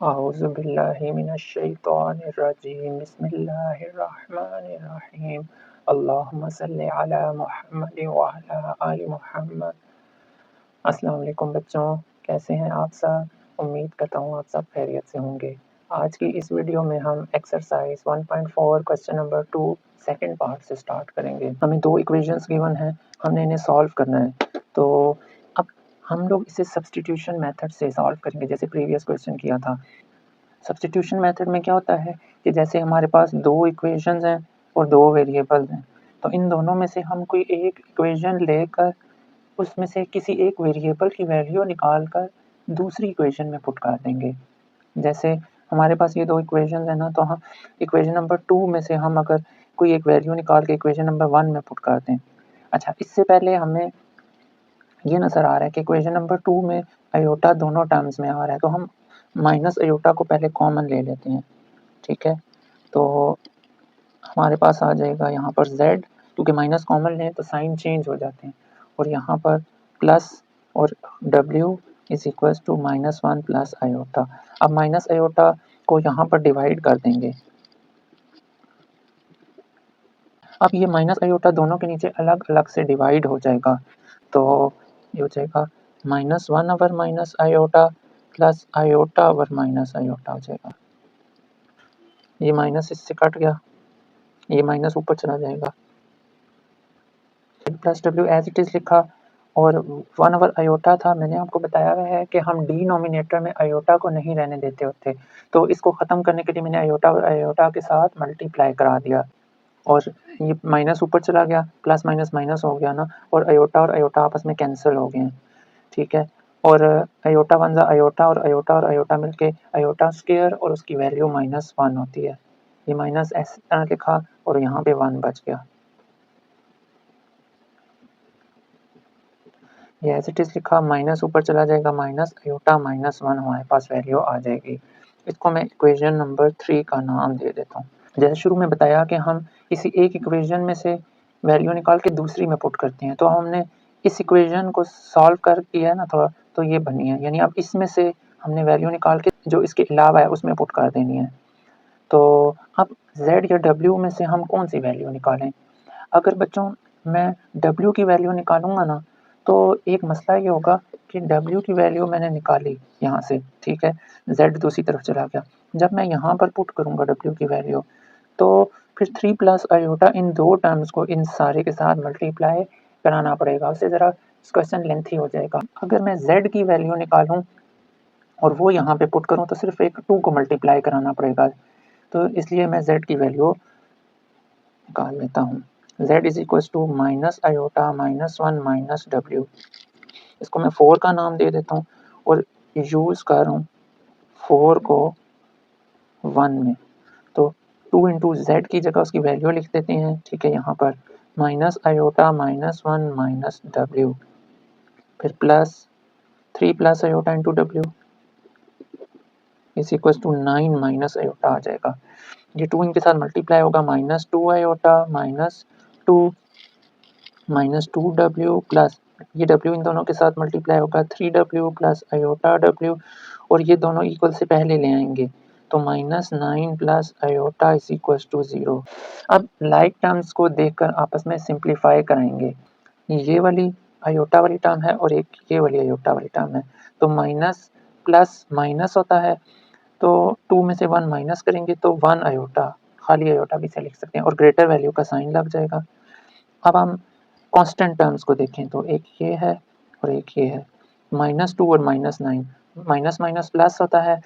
अऊज़ु बिल्लाहि मिनश्शैतानिर्रजीम बिस्मिल्लाहिर्रहमानिर्रहीम अल्लाहुम्मा सल्लि अला मुहम्मद व अला आलि मुहम्मद। अस्सलाम वालेकुम बच्चों, कैसे हैं आप सब? उम्मीद करता हूँ आप सब खैरियत से होंगे। आज की इस वीडियो में हम exercise 1.4 question number 2 second part से स्टार्ट करेंगे। हमें दो इक्वेशंस गिवन हैं, हमने इन्हें सॉल्व करना है। तो अब हम लोग इसे सब्स्टिट्यूशन मेथड से सॉल्व करेंगे, जैसे प्रीवियस क्वेश्चन किया था। सब्स्टिट्यूशन मेथड में क्या होता है कि जैसे हमारे पास दो इक्वेशंस हैं और दो वेरिएबल्स हैं, तो इन दोनों में से हम कोई एक इक्वेशन लेकर उसमें से किसी एक वेरिएबल की वैल्यू निकाल कर दूसरी इक्वेशन में पुट कर देंगे। जैसे हमारे पास ये दो इक्वेशंस हैं ना, तो हम इक्वेशन नंबर 2 में से हम अगर कोई एक वैल्यू निकाल के इक्वेशन नंबर 1 में पुट कर दें। अच्छा, इससे पहले हमें ये नज़र आ रहा है कि इक्वेशन नंबर 2 में आयोटा दोनों टर्म्स में आ रहा है, तो हम माइनस आयोटा को पहले कॉमन ले लेते हैं। ठीक है, तो हमारे पास आ जाएगा यहाँ पर z, क्योंकि माइनस कॉमन लें तो साइन चेंज हो जाते हैं, और यहाँ पर प्लस और w is equal to -1 plus iota. अब माइनस आयोटा को यहाँ पर डिवाइड कर देंगे। अब ये माइनस आयोटा दोनों के नीचे अलग अलग से डिवाइड हो जाएगा, तो ये हो जाएगा -1 over minus iota plus iota over minus iota हो जाएगा। ये माइनस इससे कट गया, ये माइनस ऊपर चला जाएगा, प्लस डब्ल्यू एज इट इज़ लिखा, और 1 ओवर आयोटा था। मैंने आपको बताया हुआ है कि हम डिनोमिनेटर में आयोटा को नहीं रहने देते होते, तो इसको ख़त्म करने के लिए मैंने आयोटा और आयोटा के साथ मल्टीप्लाई करा दिया, और ये माइनस ऊपर चला गया, प्लस माइनस माइनस हो गया ना, और आयोटा आपस में कैंसिल हो गए हैं। ठीक है, और आयोटा वन ज़ा आयोटा और आयोटा मिलके आयोटा स्क्वायर, और उसकी वैल्यू -1 होती है। ये माइनस इस तरह लिखा और यहाँ पे 1 बच गया। ये एज इट इज़ लिखा, माइनस ऊपर चला जाएगा, माइनस आयोटा -1 हमारे पास वैल्यू आ जाएगी। इसको मैं इक्वेशन नंबर 3 का नाम दे देता हूँ। जैसे शुरू में बताया कि हम किसी एक इक्वेशन में से वैल्यू निकाल के दूसरी में पुट करते हैं, तो हमने इस इक्वेशन को सॉल्व कर किया है ना थोड़ा, तो ये बनी है, यानी अब इसमें से हमने वैल्यू निकाल के जो इसके अलावा है उसमें पुट कर देनी है। तो अब z या w में से हम कौन सी वैल्यू निकालें? अगर बच्चों मैं w की वैल्यू निकालूंगा ना, तो एक मसला ये होगा कि w की वैल्यू मैंने निकाली यहाँ से, ठीक है, z दूसरी तरफ चला गया। जब मैं यहाँ पर पुट करूँगा w की वैल्यू, तो फिर 3 प्लस आयोटा इन दो टर्म्स को इन सारे के साथ मल्टीप्लाई कराना पड़ेगा, उससे ज़रा क्वेश्चन लेंथी हो जाएगा। अगर मैं z की वैल्यू निकालूँ और वो यहाँ पे पुट करूँ, तो सिर्फ एक 2 को मल्टीप्लाई कराना पड़ेगा, तो इसलिए मैं z की वैल्यू निकाल लेता हूँ। z is equal to minus iota -1 minus w। इसको मैं 4 का नाम दे देता हूँ और यूज़ कर रहा हूँ 4 को 1 में, तो 2 इंटू जेड की जगह उसकी वैल्यू लिख देते हैं। ठीक है, यहाँ पर माइनस आयोटा -1 माइनस w, फिर plus 3 plus iota into w is equal to 9 minus iota आ जाएगा। ये 2 इनके साथ मल्टीप्लाई होगा, -2 आयोटा -2w प्लस ये w इन दोनों के साथ मल्टीप्लाई होगा 3w प्लस आयोटा w, और ये दोनों इक्वल से पहले ले आएंगे, तो -9 plus iota is equal to 0। अब लाइक टर्म्स को देखकर आपस में सिंप्लीफाई कराएंगे। ये वाली आयोटा वाली टर्म है और एक ये वाली आयोटा वाली टर्म है, तो माइनस प्लस माइनस होता है, तो 2 में से 1 माइनस करेंगे तो 1 आयोटा, खाली आयोटा भी से लिख सकते हैं, और ग्रेटर वैल्यू का साइन लग जाएगा। अब हम कांस्टेंट टर्म्स को देखें, तो एक ये है और एक ये है, -2 और -9, माइनस माइनस प्लस होता है,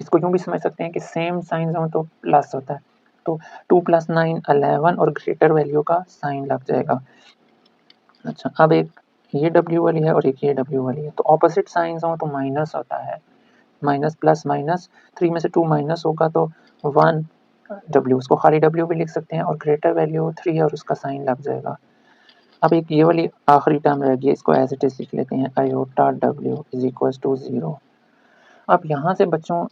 इसको यूँ भी समझ सकते हैं कि सेम साइंस हो तो प्लस होता है, तो 2 + 9 11 और ग्रेटर वैल्यू का साइन लग जाएगा। अच्छा, अब एक ये w वाली है और एक ये w वाली है, तो ऑपोजिट साइंस हो तो माइनस होता है, माइनस प्लस माइनस, 3 में से 2 माइनस होगा तो 1 w, उसको खाली w भी लिख सकते हैं, और ग्रेटर वैल्यू 3 और उसका साइन लग जाएगा। अब एक ये वाली आखिरी टर्म रह गई, इसको एज इट इज लिख लेते हैं, iota w is equal to 0। अब यहाँ से बच्चों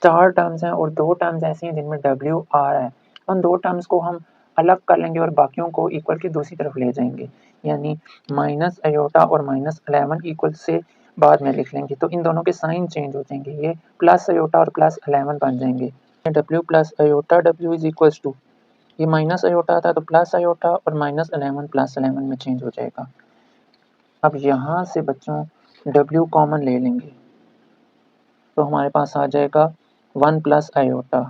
4 टर्म्स हैं और 2 टर्म्स ऐसी हैं जिनमें w आ रहा है, उन 2 टर्म्स को हम अलग कर लेंगे और बाकियों को इक्वल की दूसरी तरफ ले जाएंगे, यानी माइनस आयोटा और -11 इक्वल से बाद में लिख लेंगे, तो इन दोनों के साइन चेंज हो जाएंगे, ये प्लस अयोटा और प्लस 11 बन जाएंगे। w plus iota w is equals to, ये माइनस अयोटा था तो प्लस अयोटा और माइनस 11 प्लस 11 में चेंज हो जाएगा। अब यहाँ से बच्चों w कॉमन ले लेंगे तो हमारे पास आ जाएगा 1 plus iota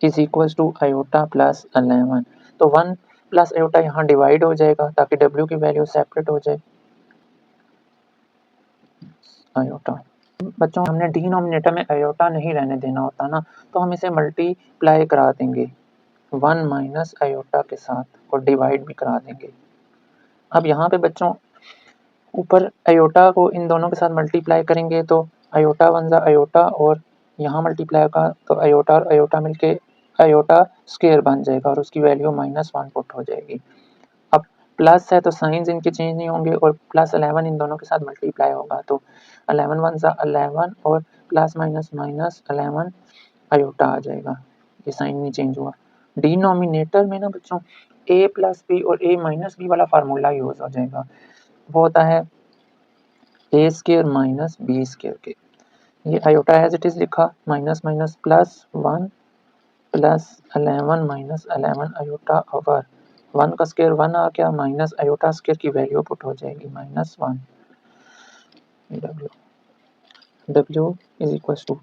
is equals to aorta plus 11। तो 1 प्लस अयोटा यहाँ डिवाइड हो जाएगा ताकि w की वैल्यू सेपरेट हो जाए। अयोटा बच्चों हमने डिनोमिनेटर में अयोटा नहीं रहने देना होता ना, तो हम इसे मल्टीप्लाई करा देंगे 1 माइनस अयोटा के साथ और डिवाइड भी करा देंगे। अब यहाँ पे बच्चों ऊपर अयोटा को इन दोनों के साथ मल्टीप्लाई करेंगे तो अयोटा वन ज़ा अयोटा और यहाँ मल्टीप्लाई होगा तो अयोटा और अयोटा मिलके अयोटा स्क्वायर बन जाएगा और उसकी वैल्यू -1 पुट हो जाएगी। अब प्लस है तो साइंस इनके चेंज नहीं होंगे और प्लस 11 इन दोनों के साथ मल्टीप्लाई होगा तो 11 वन ज़ा 11 और प्लस माइनस माइनस 11 अयोटा आ जाएगा, ये साइन नहीं चेंज हुआ। डिनोमिनेटर में ना बच्चों a प्लस बी और a माइनस बी वाला फार्मूला यूज हो जाएगा, वो होता है a square minus b square के। ये अयोटा एज इट इज लिखा minus minus plus 1 plus 11 minus 11 iota over 1 का स्क्वायर 1 आ गया माइनस अयोटा स्क्वायर की वैल्यू पुट हो जाएगी -1। w is equal to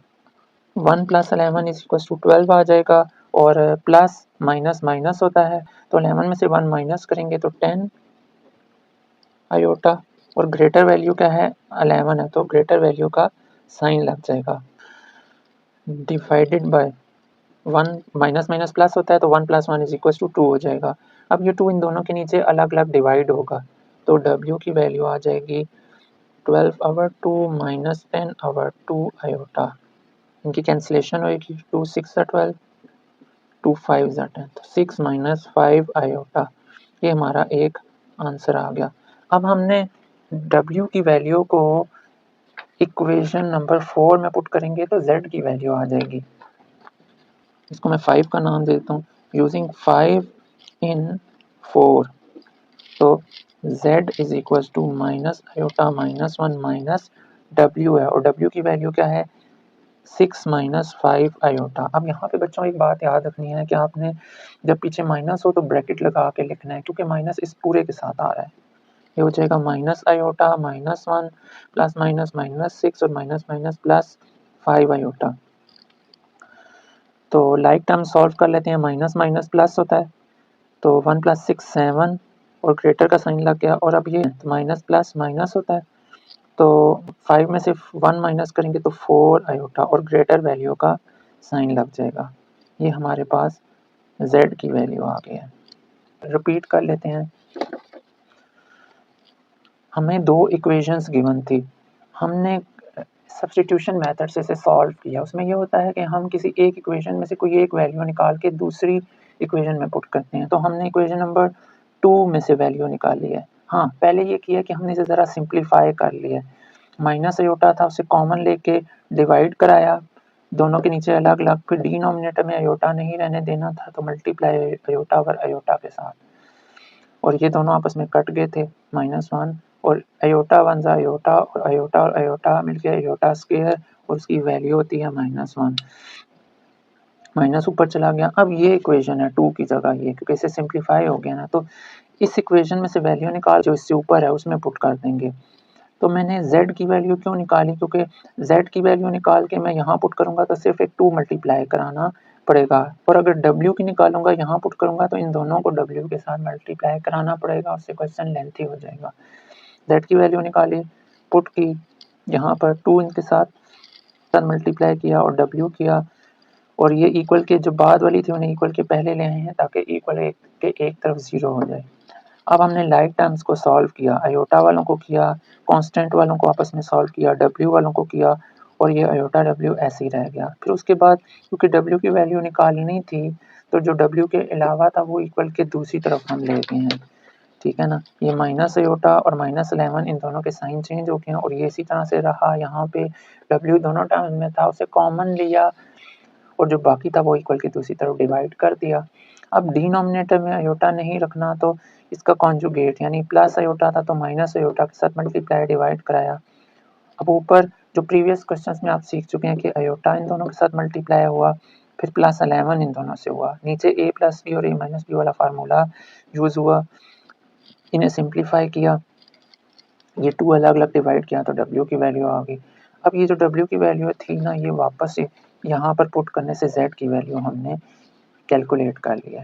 1 plus 11 is equal to 12 आ जाएगा और प्लस माइनस माइनस होता है तो 11 में से 1 माइनस करेंगे तो 10 अयोटा और ग्रेटर वैल्यू क्या है 11 है तो ग्रेटर वैल्यू का साइन लग जाएगा divided by 1 minus minus plus होता है तो 1 प्लस 1 इज इक्वल टू 2 हो जाएगा। अब ये 2 इन दोनों के नीचे अलग अलग डिवाइड होगा तो w की वैल्यू आ जाएगी 12 ओवर 2 माइनस 10 ओवर 2 अयोटा, इनकी कैंसिलेशन होगी 2 6 12 2 5 10 तो 6 माइनस 5 अयोटा, ये हमारा एक आंसर आ गया। अब हमने w की वैल्यू को इक्वेशन नंबर 4 में पुट करेंगे तो z की वैल्यू आ जाएगी, इसको मैं 5 का नाम देता हूँ यूजिंग 5 इन 4 तो z is equal to minus iota -1 minus w है और w की वैल्यू क्या है 6 माइनस 5 अयोटा। अब यहाँ पे बच्चों एक बात याद रखनी है कि आपने जब पीछे माइनस हो तो ब्रैकेट लगा के लिखना है क्योंकि माइनस इस पूरे के साथ आ रहा है। ये हो जाएगा माइनस अयोटा -1 प्लस माइनस -6 और माइनस माइनस प्लस 5 अयोटा। तो लाइक टर्म सॉल्व कर लेते हैं, माइनस माइनस प्लस होता है तो 1 प्लस 6 7 और ग्रेटर का साइन लग गया और अब ये माइनस प्लस माइनस होता है तो 5 में से 1 माइनस करेंगे तो 4 अयोटा और ग्रेटर वैल्यू का साइन लग जाएगा। ये हमारे पास z की वैल्यू आ गई है। रिपीट कर लेते हैं, हमें दो इक्वेशंस गिवन थी, हमने सब्स्टिट्यूशन मेथड से इसे सॉल्व किया। उसमें ये होता है कि हम किसी एक इक्वेशन में से कोई एक वैल्यू निकाल के दूसरी इक्वेशन में पुट करते हैं। तो हमने इक्वेशन नंबर 2 में से वैल्यू निकाली है। हाँ, पहले ये किया कि हमने इसे ज़रा सिंप्लीफाई कर लिया, माइनस अयोटा था उसे कॉमन लेके डिवाइड कराया, दोनों के नीचे अलग अलग, फिर डिनोमिनेटर में अयोटा नहीं रहने देना था तो मल्टीप्लाई अयोटा ओवर अयोटा के साथ और ये दोनों आपस में कट गए थे -1 और अयोटा वन ज़ा अयोटा और अयोटा मिलके अयोटा स्क्वायर और उसकी वैल्यू होती है -1, माइनस ऊपर चला गया। अब ये इक्वेशन है 2 की जगह ये, क्योंकि इसे सिंप्लीफाई हो गया ना तो इस इक्वेशन में से वैल्यू निकाल जो इससे ऊपर है उसमें पुट कर देंगे। तो मैंने z की वैल्यू क्यों निकाली, क्योंकि z की वैल्यू निकाल के मैं यहाँ पुट करूँगा तो सिर्फ एक 2 मल्टीप्लाई कराना पड़ेगा और अगर w की निकालूंगा यहाँ पुट करूँगा तो इन दोनों को w के साथ मल्टीप्लाई कराना पड़ेगा, उससे क्वेश्चन लेंथी हो जाएगा। z की वैल्यू निकाली, पुट की, यहाँ पर 2 इनके साथ मल्टीप्लाई किया और w किया और ये इक्वल के जो बाद वाली थी उन्हें इक्वल के पहले ले आए हैं ताकि इक्वल के एक तरफ 0 हो जाए। अब हमने लाइक टर्म्स को सॉल्व किया, अयोटा वालों को किया, कांस्टेंट वालों को आपस में सॉल्व किया, w वालों को किया और ये अयोटा w ऐसे ही रह गया। फिर उसके बाद क्योंकि w की वैल्यू निकालनी थी तो जो w के अलावा था वो इक्वल के दूसरी तरफ हम ले गए हैं, ठीक है ना। ये माइनस अयोटा और -11 इन दोनों के साइन चेंज हो गए हैं और ये इसी तरह से रहा, यहाँ पे w दोनों टर्म में था उसे कॉमन लिया और जो बाकी था वो इक्वल की दूसरी तरफ डिवाइड कर दिया। अब डिनोमिनेटर में अयोटा नहीं रखना तो इसका कॉन्जुगेट यानी प्लस आयोटा था तो माइनस आयोटा के साथ मल्टीप्लाई डिवाइड कराया। अब ऊपर जो प्रीवियस क्वेश्चंस में आप सीख चुके हैं कि आयोटा इन दोनों के साथ मल्टीप्लाई हुआ, फिर प्लस 11 इन दोनों से हुआ। नीचे a प्लस बी और a माइनस बी वाला फार्मूला यूज़ हुआ, इन्हें सिंप्लीफाई किया, ये 2 अलग-अलग डिवाइड किया तो w की वैल्यू आ गई। अब ये जो w की वैल्यू थी ना, ये वापस से यहाँ पर पुट करने से z की वैल्यू हमने कैलकुलेट कर लिया है।